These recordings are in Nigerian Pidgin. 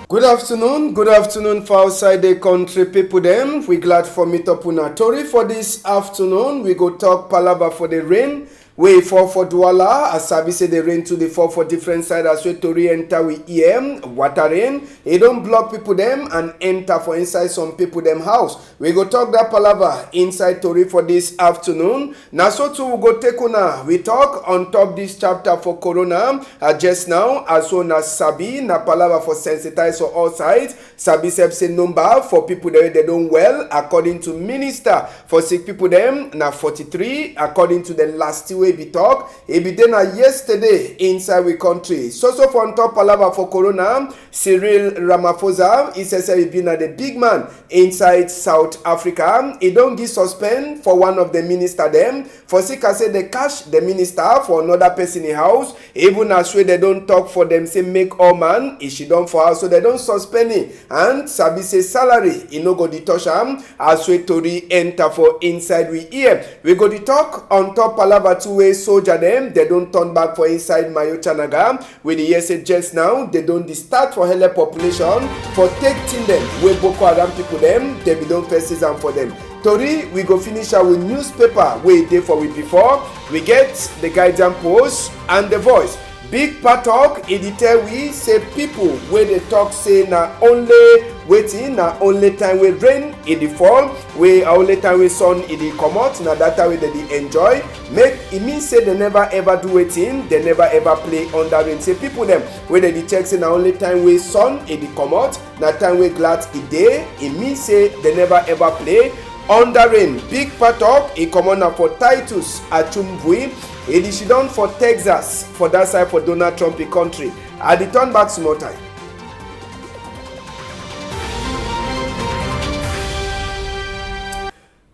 Good afternoon for outside the country people them. We glad for meet up una tori for this afternoon. We go talk palava for the rain. We fall for Douala, as Sabi say the rain to the fall for different side as we tori enter with water rain. It don't block people them and enter for inside some people them house. We go talk that palava inside tori for this afternoon. Now so too we go take una. We talk on top this chapter for Corona just now as soon as Sabi na palava for sensitize for all sides. Sabi say number for people that they don't well according to minister for sick people them na 43 according to the last way be talk. It be then yesterday inside we country. So for on top palava for Corona, Cyril Ramaphosa he says he been the big man inside South Africa. He don't give suspend for one of the minister them. For sick I say they cash the minister for another person in house. Even as way they don't talk for them say make all man if she done for house so they don't suspend it. And Sabi say salary he no go the touch am as way tori enter for inside we here. We go the talk on top palava two-way soldier them. They don't turn back for inside Mayo Chanaga. With the say just now they don't start for hella population for taking them where Boko Haram people them. They be don't first season for them. Tori, we go finish our newspaper wey dey for week before. We get the Guardian Post and the Voice. Big part talk e dey tell we say people wey dey talk say na only waiting na only time wey rain e dey fall, wey only time wey sun e dey comot, na that time wey dem dey enjoy. Make e mean say they never ever do wetin, they never ever play under rain. Say people dem wey dem dey check say na only time wey sun e dey comot, na time wey glad e dey. E mean say they never ever play under rain. Big part talk e comot na for Titus Achumbui. She done for Texas for that side for Donald Trump country. I dey turn back small time.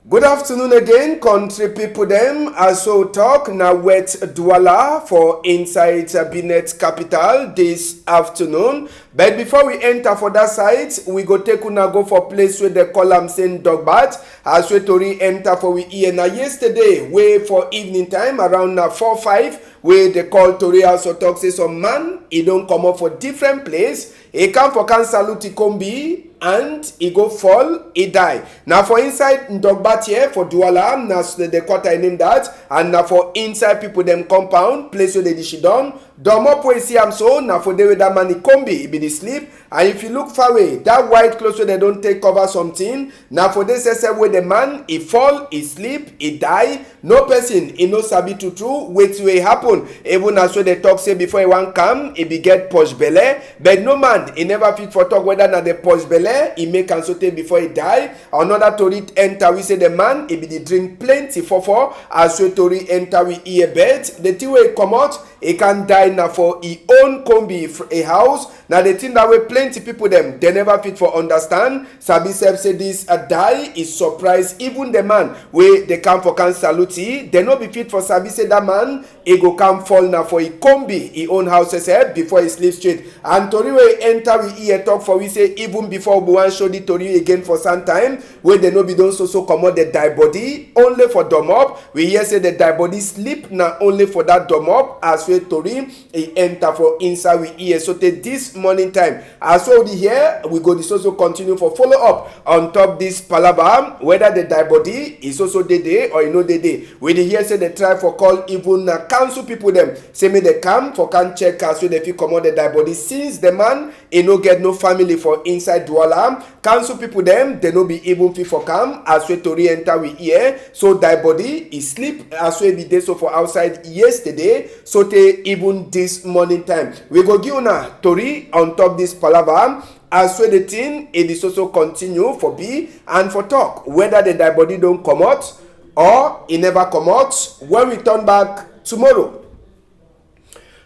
Good afternoon again, country people them. As so talk na wet Douala for inside Benin capital this afternoon. But before we enter for that side, we go take una go for place where they call am saying dog bath. As we tori enter for we here na yesterday, way for evening time around 4-5. Where they call tori also talk say some man he don't come up for different place. He come for can salute Kombi and he go fall, he die. Now for inside Ndogbat here for Douala, now the quarter name that, and now for inside people them compound, place where they dish done. Domo po see am so, now for the that man he Kombi, he be the sleep. And if you look far away, that white clothes where they don't take cover something, now for this where the man he fall, he sleep, he die. No person, he no sabi to true, wait till it happen. Even as so they talk say before he want come, he be get posh belle, but no man, he never fit for talk whether na the posh belle, he make and sote before he die. Another tori enter, we say the man, he be the drink plenty for as so tori enter we ear bed. The thing way come out, he can die now for he own Kombi a house. Now the thing that way plenty people them, they never fit for understand. Sabi say this a die is surprise even the man where they come for can salute, they no be fit for Sabi say that man, he go come fall now for he Kombi, he own houses before he sleep straight. And tori way enter we ear talk for we say even before we want show the tori again for some time where they no be don so come out the die body only for dom up. We hear say the die body sleep now only for that dom up as we tori he enter for inside we ear. So take this morning time as well the here we go this also continue for follow up on top this palava whether the die body is also day or you know day. We hear say they try for call even council people them say me they come for can check as well if you come out the die body since the man he no get no family for inside Douala. Council people them they no be even fit for come as we tori enter we here. So die body is sleep as we be there so for outside yesterday. So te even this morning time we go give una tori on top this palava as well the thing it is also continue for be and for talk whether the die body don't come out or it never come out when we turn back tomorrow.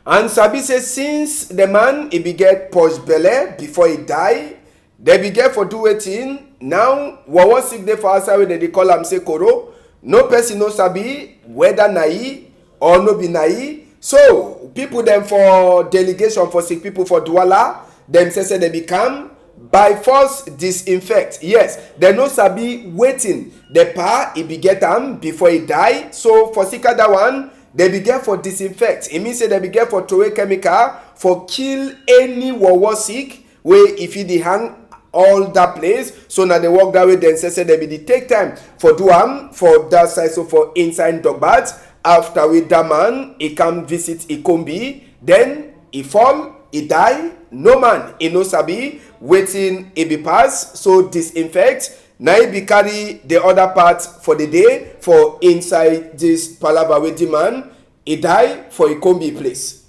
And Sabi says since the man he be get posh belle before he die, they be get for do wetin. Now one sick day for outside where they call am say koro. No person no sabi whether na he or no be na he. So people them for delegation for sick people for Douala, them say they become by force disinfect. Yes, they no sabi waiting. The pa he be get am before he die. So for sick that one, they be get for disinfect. It means say they be get for throw away chemical for kill any wawa sick wey e fit dey hang all that place. So na dey work that way. Then say dem be dey take time for do am for that side. So for inside Ndogbat, after we that man he come visit Ikombi, then he fall, he die. No man he no sabi wetin e be pass. So disinfect. Na he be carry the other part for the day for inside this palava with the man. He die for Ikombi place.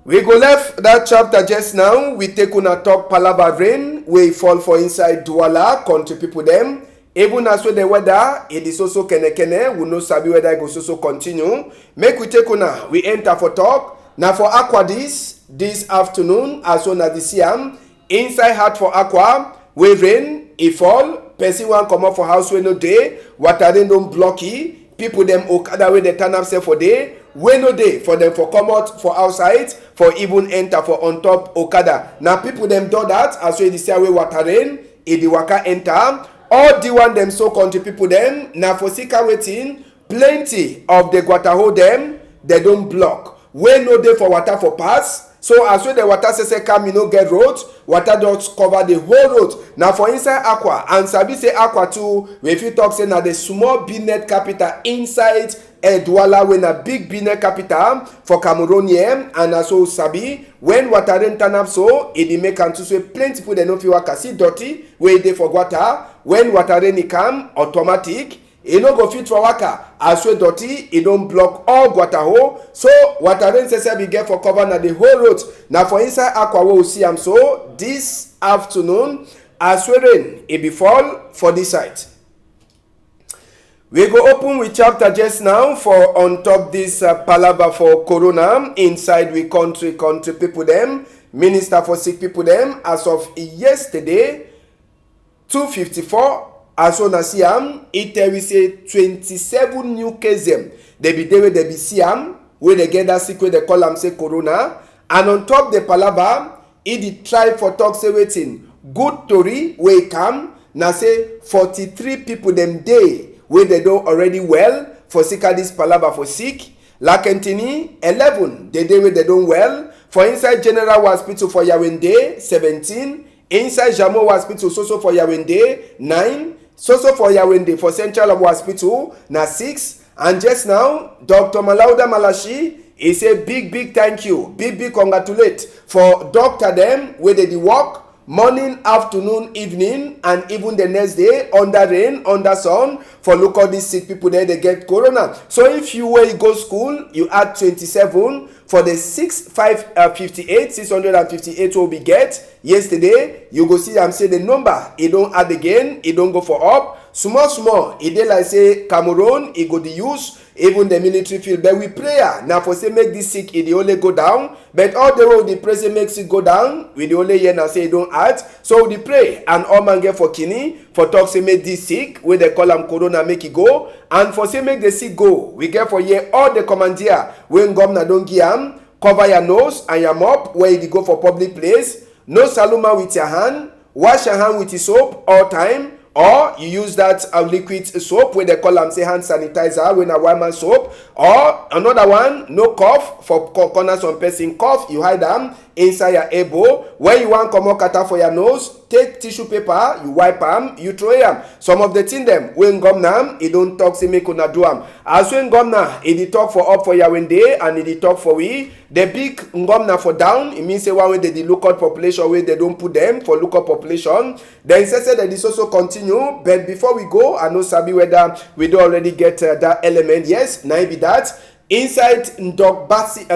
We go left that chapter just now. We take una talk palava rain. We fall for inside Douala, country people them. Even as well the weather, it is also kene. We no sabi whether it go so continue. Make we take una. We enter for talk. Now for Aqua this afternoon, as soon as the Siam, inside hard for Aqua, we rain, it fall. Person one come up for house we no day. Water rain don't blocky. People them Okada way they turn up say for day. We no day for them for come out for outside. For even enter for on top Okada. Now people them do that as well this way water rain. If the waka enter. All the one them so country people them. Now for sika waiting. Plenty of the Guataho them. They don't block. We no day for water for pass. So as well the water say come, you no get road, water just cover the whole road. Now for inside Aqua, and sabi say Aqua too, if you talk say na the small Binet capital inside Douala, when a big Binet capital for Cameroon here, and also sabi when water then turn up so it dey make am to say plenty people they no fit waka see dirty wey dey for water. When water then come automatic. E no go fit for waka as well dirty, e don block all Guataho. So water rain say be get for cover na the whole road. Now for inside Aqua we see am so this afternoon as well rain e be fall for this side. We go open with chapter just now for on top this palava for corona inside we country people them. Minister for sick people them as of yesterday 254. As soon as Siam, it we say 27 new cases. They be there, they be Siam, where they get that sick, where they call them say corona. And on top the palava, it try for talk say waiting. Good Tory, where come, now say 43 people them day, where they don't already well, for sick at this palava for sick. Lakentini, 11, the day where they don't well. For inside General Hospital for Yawende, 17. Inside Jamo Hospital, so for Yawende, 9. So for Yawende for Central Hospital, na 6. And just now, Dr. Malauda Malashi, he say big thank you, big congratulate for doctor them where they work morning, afternoon, evening, and even the next day under rain, under sun. For look all these sick people there, they get corona. So if you were go school, you add 27 for the 658 will be get yesterday. You go see them say the number. It don't add again. It don't go for up. Small. It dey like say Cameroon. It go the use. Even the military field, but we prayer now for say make this sick it only go down, but all the road the prayer makes it go down. We the only hear now say it don't add, so we pray and all man get for kidney for talk say make this sick where they call them corona make it go, and for say make the sick go. We get for hear all the commandeer when governor don't give am cover your nose and your mouth where you go for public place. No saluma with your hand, wash your hand with the soap all time. Or you use that liquid soap where they call them say hand sanitizer when a man soap. Or another one, no cough for corners on person cough, you hide them inside your elbow. When you want come out kata for your nose, take tissue paper, you wipe them, you throw them. Some of the thing them when gum it don't talk say make una do them. As when gum it talk for up for your day and it talk for we. The big ngomna for down, it means say one way they the local population where they don't put them for local population. Then say that this also continue, but before we go, I know sabi whether we do already get that element. Yes, now be that inside Ndogpasi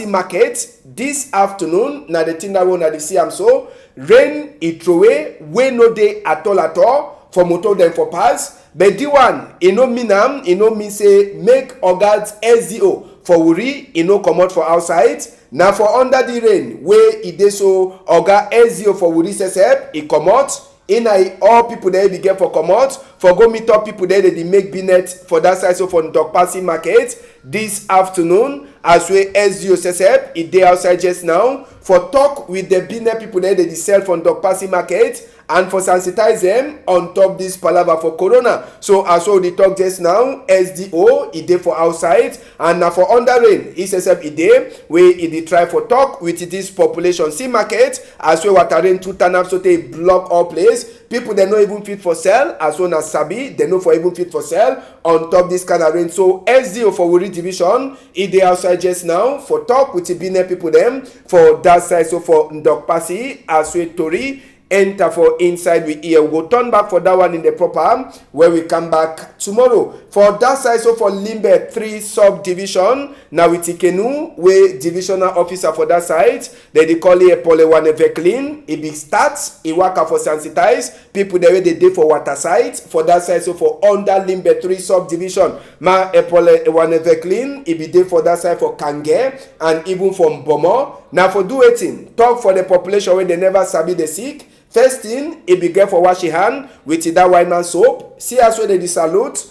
market this afternoon. Now the thing that we na the see am so rain it throw away we no day at all for motor them for pass. But the one it no mean it no mean say make organs SDO. For Wuri, e no come out for outside. Now for under the rain, where it dey so Oga SZO for Wuri sesep, e come out. In all people there be get for come out. For go meet up people there, they make Binet for that side. So for Ndogpasi market this afternoon, as well SZO sesep, it dey outside just now. For talk with the Binet people there, they sell for Ndogpasi market. and for sensitize them on top this palava for corona. So as well they talk just now, SDO e dey for outside, and na for under rain ESSF e dey wey e dey try for talk with this population. See market as well water rain too turn up so they block all place. People they no even fit for sell, as well as sabi they no for even fit for sell on top this kind of rain. So SDO for Wuri division e dey outside just now for talk with the Benin people them for that side. So for Ndokpasi as well Tori enter for inside we here. We go turn back for that one in the proper where we come back tomorrow for that side. So for Limbe 3 subdivision now with Ikenu we divisional officer for that side, they call it Polewane Veclin. It be starts e work for sensitize people the way they dey for water side for that side. So for under Limbe 3 subdivision ma Polewane Veclin it be dey for that side for Kange and even from Bomo. Now for do wetin talk for the population when they never sabi the sick. First thing, it be get for wash your hand with that white man soap. See as well they salute.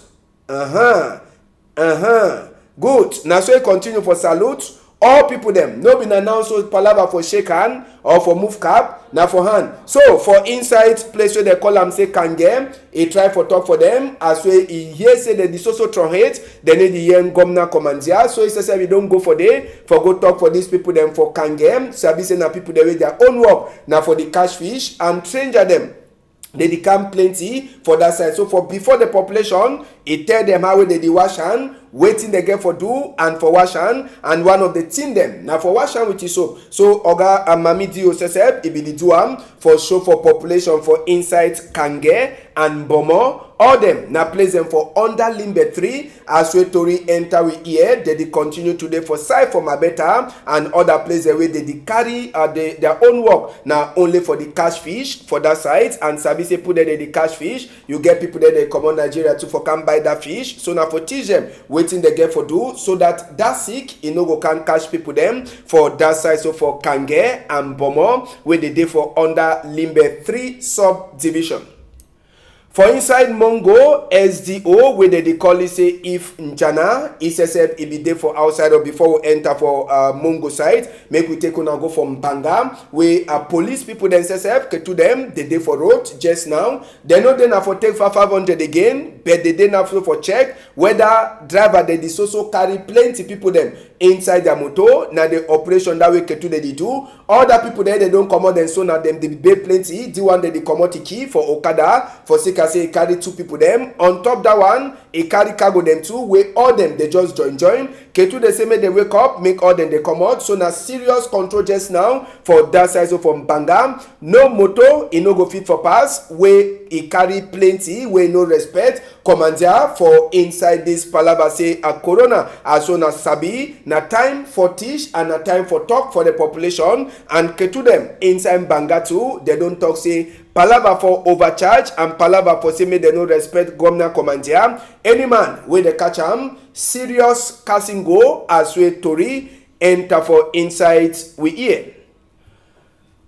Good. Now so you continue for salute. All people them no been announced so palava for shake hand or for move cap now for hand. So for inside place where they call them say Kange, he try for talk for them as well. He hear say that the social hate they need the young governor commandia. So he says we don't go for go talk for these people them for Kange. Sabi say na people they with their own work now for the cash fish and stranger them. They become plenty for that side. So for before the population, it tell them how they wash hand, waiting they get for do and for wash hand, and one of the thing them. Now for wash hand with his soap. So Oga and Mami Dio says it be the do for show for population for inside Kange and Bomo. All them now place them for under Limbe 3 as we Tori enter we here. They continue today for side for Mabeta and other places where they carry their own work now only for the cash fish for that side. And Sabise put there the cash fish. You get people there they come on Nigeria to for come buy that fish. So now for teach them waiting they get for do so that sick you know go can catch people them for that side. So for Kange and Bomo where they for under Limbe 3 subdivision. For inside Mongo, SDO, where they call it say if Njana, ESSF, it be there for outside or before we enter for Mongo side, make we take on and go from Banga, where police people then SSF, to them, they dey for road just now. They know they now for take for 500 again, but they dey now for check whether driver they so carry plenty people them inside their motor. Now the operation that way to they do. Other people there they don't come out and so now them they pay plenty. The one that they come out key for Okada for sick say he carry 2 people them on top that one he carry cargo them too where all them they just join Ketu they say make they wake up make all them they come out. So now serious control just now for that side. So from Bangam no motor he no go fit for pass where he carry plenty where no respect commander for inside this palava say a corona as soon as sabi na time for teach and na time for talk for the population and Ketu them inside Banga too they don't talk say palava for overcharge and palava for say make they no respect governor commander. Any man where they catch him serious casting go as we Tori enter for inside we here.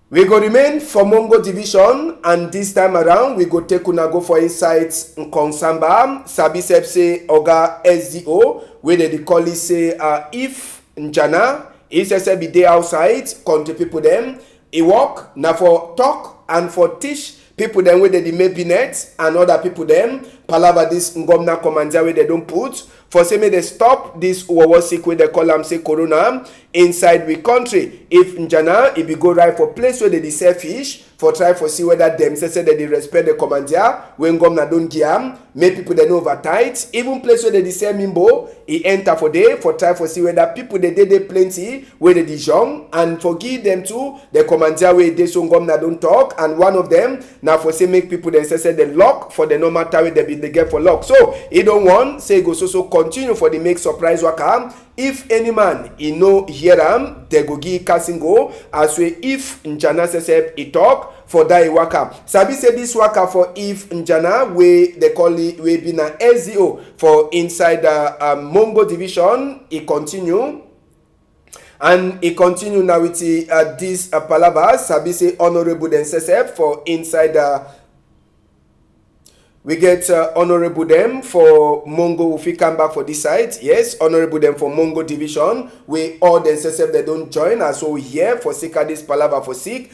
We go remain for Mongo division and this time around we go take una go for inside Nkonsamba. Sabi sep say Oga SDO where they call it say if Njana is be day outside country people them e work now for talk and for teach people them where they make net and other people them palava this governor commander where they don't put for say may they stop this war sick where they call them say corona inside we country. If Njana if you go right for place where they sell fish for try for see whether them say that they respect the commander when governor don't give make people they know over tight even place where they sell mimbo he enter for day for try for see whether people they plenty where they young and forgive them too the commander where they so governor don't talk and one of them now for say make people they say the lock for the normal time they get for lock. So he don't want say go so continue for the make surprise waka. If any man he no hear am, they go give casting go as way if Njana says he talk for that waka. Sabi say this waka for if Njana we they call it we be na SEO for inside the Mongo division. He continue. And he continue now with this palava. Sabi say honorable then SSF for inside We get honorable them for Mongo. If we come back for this side, yes, honorable them for Mongo division. We all them say they don't join us. So we here for Sika this palava for sick.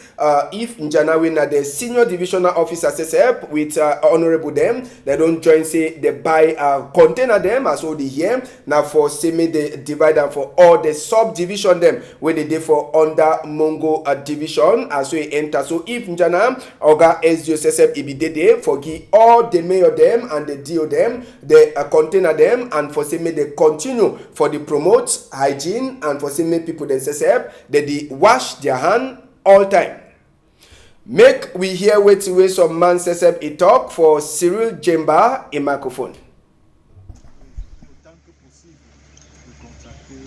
If Njanawe na the senior divisional officer says with honorable them, they don't join. Say they buy container them as all the here. Now for semi they divide them for all the subdivision them where they dey for under Mongo division as we enter. So if Njana Oga SDO says it be there for give all the mayor them and the deal them, the container them, and for say they continue for the promote hygiene and for say make people themselves they wash their hand all time. Make we hear wait some man says a talk for Cyril Jemba a microphone.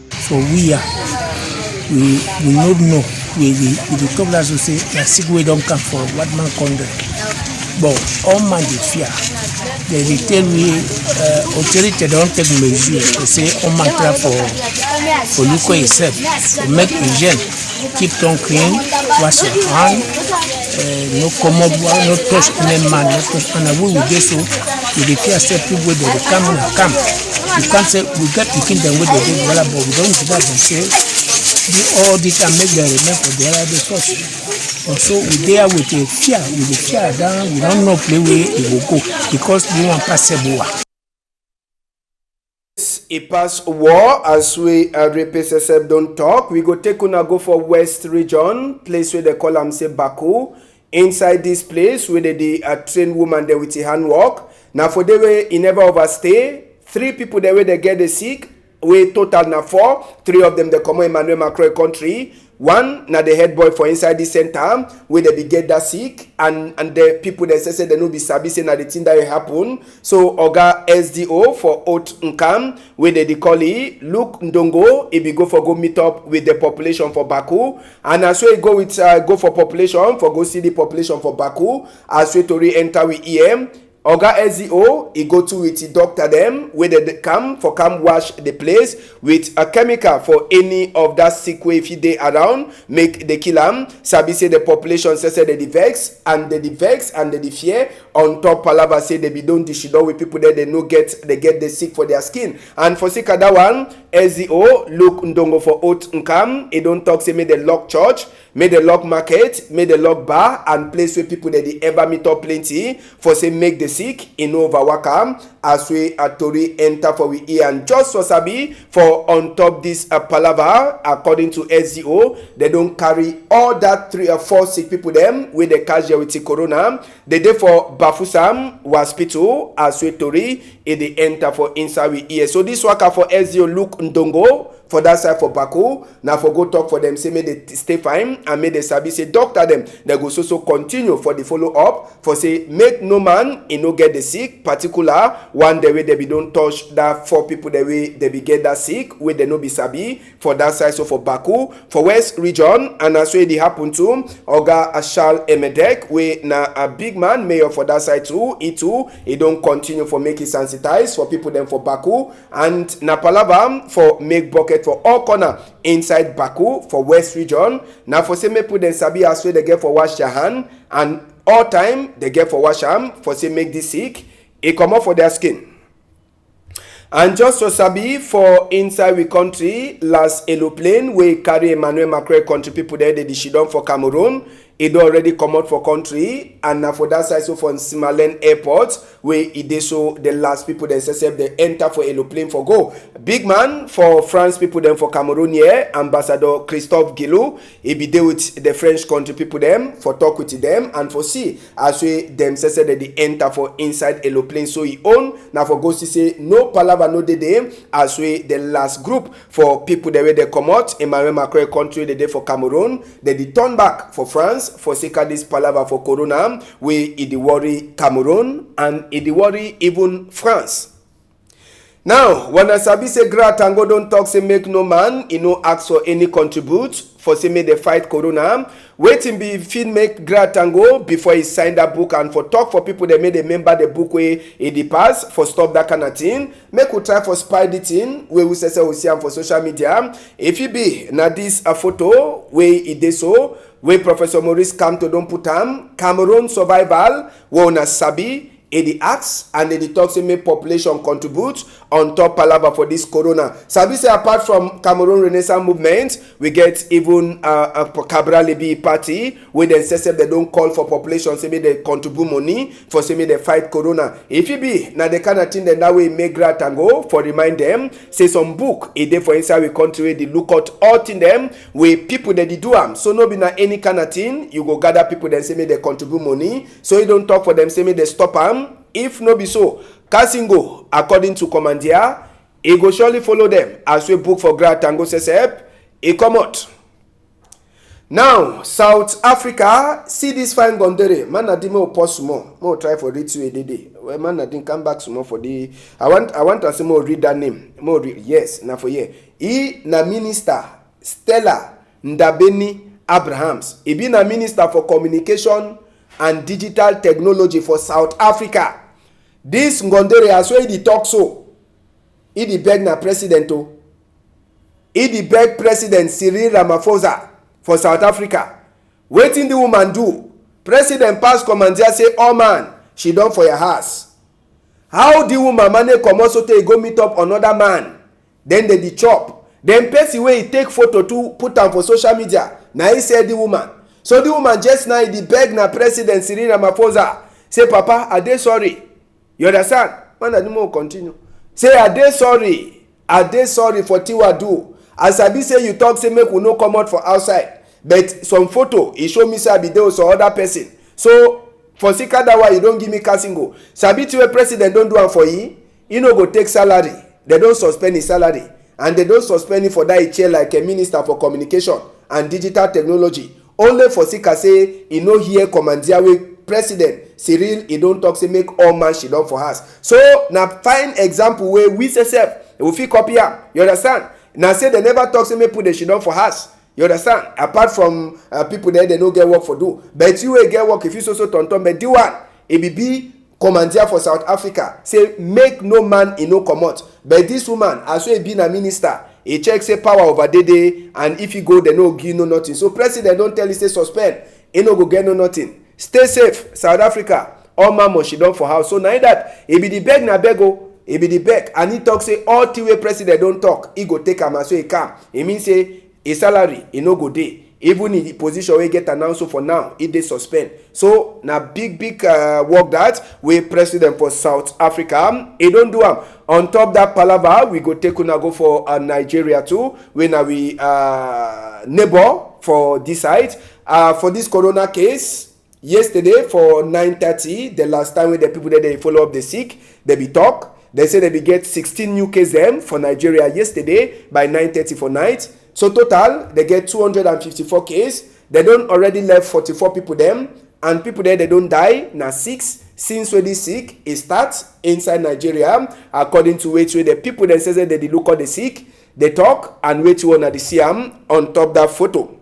For we not know we the top that say the sick way don't come for what man conduct. But all man they fear. They tell me authority don't take measures. They say all man try for look yourself, to make hygiene, keep them clean, wash your hand, no come up, no touch any man, no touch. And I will get so we fear say people they come and come. You can't say we got to keep them with the big but we don't do that and say do all this and make them remember the other source. Also, we there with the fear down, we don't know play where it will go because we want passable. A pass war as we repeat don't talk. We go take una go for West Region, place where they call them say Baku. Inside this place where they train woman there with the handwork. Now for the way he never overstay. 3 people there where they get the sick. We total na 4. 3 of them they come Emmanuel Macron country. 1 na the head boy for inside the center where they be get that sick and the people that say they no be sabi say na the thing that happen. So Oga SDO for Haute Nkam where they call it Luke Ndongo he be go meet up with the population for Baku and as we go with go for population for go see the population for Baku as we to re-enter with EM. Oga SEO, he go to with the doctor them where they come wash the place with a chemical for any of that sick way if they around make the kill them. Sabi say the population say the vex and the fear on top palava say they be don't dishido with people that they get the sick for their skin and for sick that one SEO look Ndongo for Haute Nkam he don't talk say make the lock church, make the lock market, make the lock bar and place where people that they ever meet up plenty for say make the sick in over Wakam as we Tori enter for we ear and just for sabi for on top this palava according to SDO they don't carry all that 3 or 4 sick people them with the catch with the corona they dey for Bafusam hospital as we Tori they enter for inside we ear. So this waka for SDO look Ndongo for that side for Baku now for go talk for them say may they stay fine and may they sabi say doctor them they go so continue for the follow up for say make no man he no get the sick particular one the way they be don't touch that 4 people the way they be get that sick where they no be sabi for that side. So for Baku for West Region and as way they happen to Oga Ashal Emedek we na a big man mayor for that side too he don't continue for make it sensitize for people them for Baku and na palava for make bucket for all corner inside Baku for West Region. Now for say me put them sabi as way they get for wash their hand and all time they get for wash them for say make this sick it come up for their skin. And just so sabi for inside we country last aeroplane we carry Emmanuel Macron country people there they shidon for Cameroon. It already come out for country and now for that side so for Simalen airport where it dey so the last people they say they enter for aeroplane for go. Big man for France people them for Cameroon here Ambassador Christophe Guilou he be there with the French country people them for talk with them and for see as we them say that they enter for inside aeroplane so he own now for go see say no palava no dey as we the last group for people the way they come out Emmanuel Macron country they dey for Cameroon they turn back for France for sake this palava for corona we it worry Cameroon and it worry even France. Now when I sabi say Gratango don't talk say make no man he no ask for any contribute for say make the fight corona waiting be fit make Gratango before he sign that book and for talk for people that made a member the book way it pass for stop that kind of thing make we try for spy the thing where we say we see am for social media if it be na this a photo where it dey so where Professor Maurice Kamto don't put am Cameroon survival where una sabi e dey ask and dey talk say make population contribute on top palava for this corona. Sabi say apart from Cameroon Renaissance Movement, we get even Cabral Libi party wey dem say dem don call for population say make dem contribute money for say make dem fight corona. If e be na the kind of thing dem that way make Gratango for remind dem say some book e dey for inside we country wey dey look out all thing dem wey people dey do am. So no be na any kind of thing you go gather people dem say make dem contribute money. So you don't talk for them say make dem stop am. If no be so, Kasingo, according to Commandia, he go surely follow them as we book for Gratango Sesep. He come out. Now, South Africa, see this fine Gondere. Man, I didn't more pause more. More try for read to a day. Well, man, I didn't come back some more for the. I want to say more read that name. More read. Yes, now for here. He na minister Stella Ndabeni Abrahams. He be na minister for communication and digital technology for South Africa. This Ngondere as well he talk so. He the beg na president o. He the beg president Cyril Ramaphosa for South Africa. Wetin the woman do? President pass Commandia say, "Oh man, she done for your house." How the woman manage come also take go meet up another man? Then they the chop. Then person wey he take photo to put am for social media. Na he say the woman. So the woman just now the beg na president Cyril Ramaphosa say, "Papa, I dey sorry." You understand? Man, I don't continue. Say, "I dey sorry. I dey sorry for Tiwa do." As I be say you talk say make we no come out for outside. But some photo he show me say I be there with other person. So for sika that why you don't give me Kasingo. Sabi Tiwa president don't do am for you. He no go take salary. They don't suspend his salary. And they don't suspend him for that chair like a minister for communication and digital technology. Only for sika say he no hear Commandia wey president Cyril he don't talk say make all man she done for us. So na fine example where we say self we fit copy am. You understand? Now say they never talk say make put the she done for us. You understand? Apart from people there they no get work for do. But you will get work if you so turn but do one ABB Commandia for South Africa say make no man in no comot. But this woman as well being a minister. He check say power over day and if you go they no give no nothing. So president don't tell you say suspend. He no go get no nothing. Stay safe, South Africa. All man must she done for house. So now that he be the beg na bego, he be the beg and he talk say all the way president don't talk. He go take am as so he come. He mean say his salary he no go dey. Even in the position where he get announced so for now, he dey suspend. So na big work that we president for South Africa. He don't do am. On top that palava, we go take una go for Nigeria too. When we neighbor for this side. For this corona case, yesterday for 9:30, the last time when the people that they follow up the sick, they be talk. They say they be get 16 new cases them for Nigeria yesterday by 9:30 for night. So total, they get 254 cases. They don't already left 44 people them. And people there, they don't die. Now 6 since when this sick, it starts inside Nigeria. According to which way the people that says that they look at the sick, they talk and wait you on the CM on top that photo.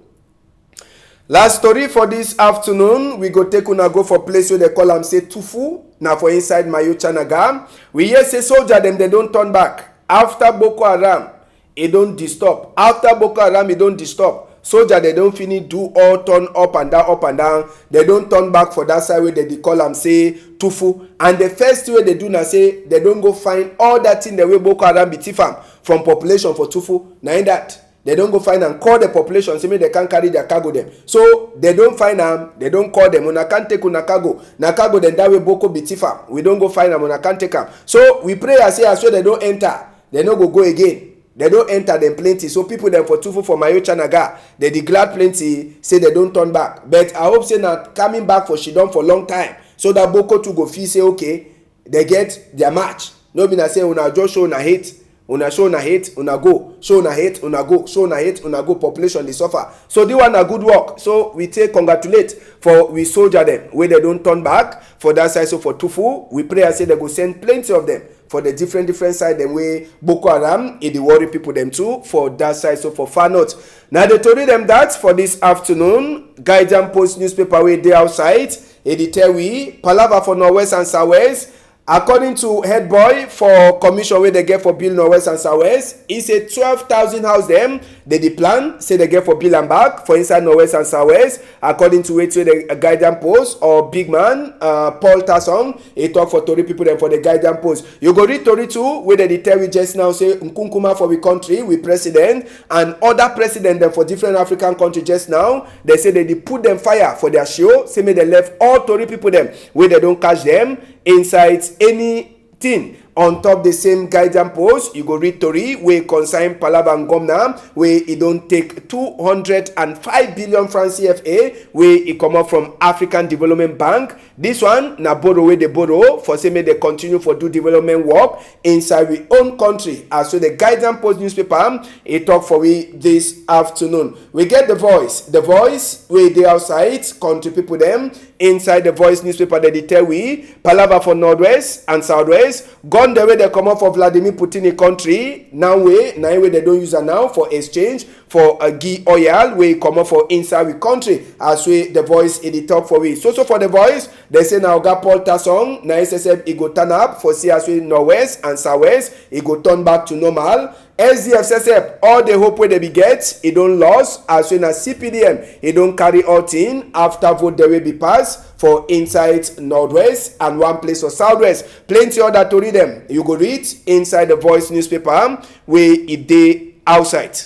Last story for this afternoon, we go take una go for place where they call them say Tufu. Now for inside Mayo Chanaga. We hear say soldier them, they don't turn back. After Boko Haram, it don't disturb. After Boko Haram, it don't disturb. Soldier, they don't finish do all turn up and down. They don't turn back for that side where they call them say Tufu. And the first way they do now say, they don't go find all that thing the way Boko Haram be tifam from population for Tufu. Now in that. They don't go find and call the population, say they can't carry their cargo them. So they don't find them, they don't call them. Una can't take una cargo. Na cargo then that way Boko bitifa. We don't go find them, una can't take them. So we pray as well they don't enter. They don't go again. They don't enter them plenty. So people them for Tufu for Mayo Chanaga, they declare plenty, say they don't turn back. But I hope say not coming back for Shidon for long time. So that Boko to go feel say okay, they get their match. No be na say una just show na hate. Una show na hate, una go. Show na hate, una go. Show na hate, una go. Population they suffer. So they want a good work. So we take congratulate for we soldier them where they don't turn back for that side. So for Tufu, we pray and say they go send plenty of them for the different side them way Boko Haram it the worry people them too for that side. So for far north. Now they told them that for this afternoon, Guardian Post newspaper way they outside. It tell we palava for Northwest and Southwest. According to head boy for commission wey they get for Bill Northwest and Southwest, he say 12,000 house them. They plan say they get for Bill and back for inside Northwest and Southwest. According to the guidance post or big man Paul Tasson, he talk for Tory people them for the guidance post. You go read Tory too, where they tell we just now say Nkunkuma for we country, we president and other president them for different African countries just now. They say they put them fire for their show. Say me they left all Tory people them where they don't catch them inside anything on top the same guidance post. You go read Tory wey consign Palava and Gomna wey e don take 205 billion francs CFA wey e comot from African Development Bank. This one na borrow wey they borrow for say make they continue for do development work inside we own country. As so the guidance post newspaper e talk for we this afternoon. We get the voice wey dey outside country people them inside the voice newspaper that they tell we Palava for Northwest and Southwest. Gone the way they come out for Vladimir Putin country. Now way they don't use it now for exchange for a ghee oil we come out for inside we country. As we the voice in the talk for we. So for the voice, they say now got Paul Tasson, now SSF he go turn up for see as we Northwest and Southwest, he go turn back to normal. SDF all the hope where they be get, it don't lose. As soon as CPDM, it don't carry out in after vote the way be passed for inside Northwest and one place for Southwest. Plenty other to read them. You go read inside the voice newspaper where it dey outside.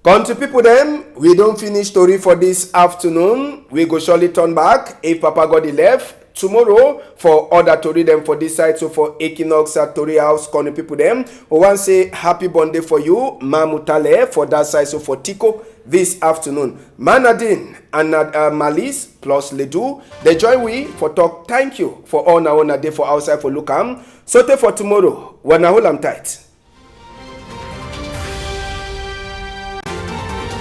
Country people them, we don't finish story for this afternoon. We go surely turn back if Papa God left tomorrow for other to read them for this side. So for Equinox at Tory House, country people them, we want to say happy birthday for you, Mamutale for that side. So for Tico this afternoon, Manadin and Malice plus Ledu, they join we for talk. Thank you for all now on a day for outside for Lucam. So for tomorrow, when I hold them tight.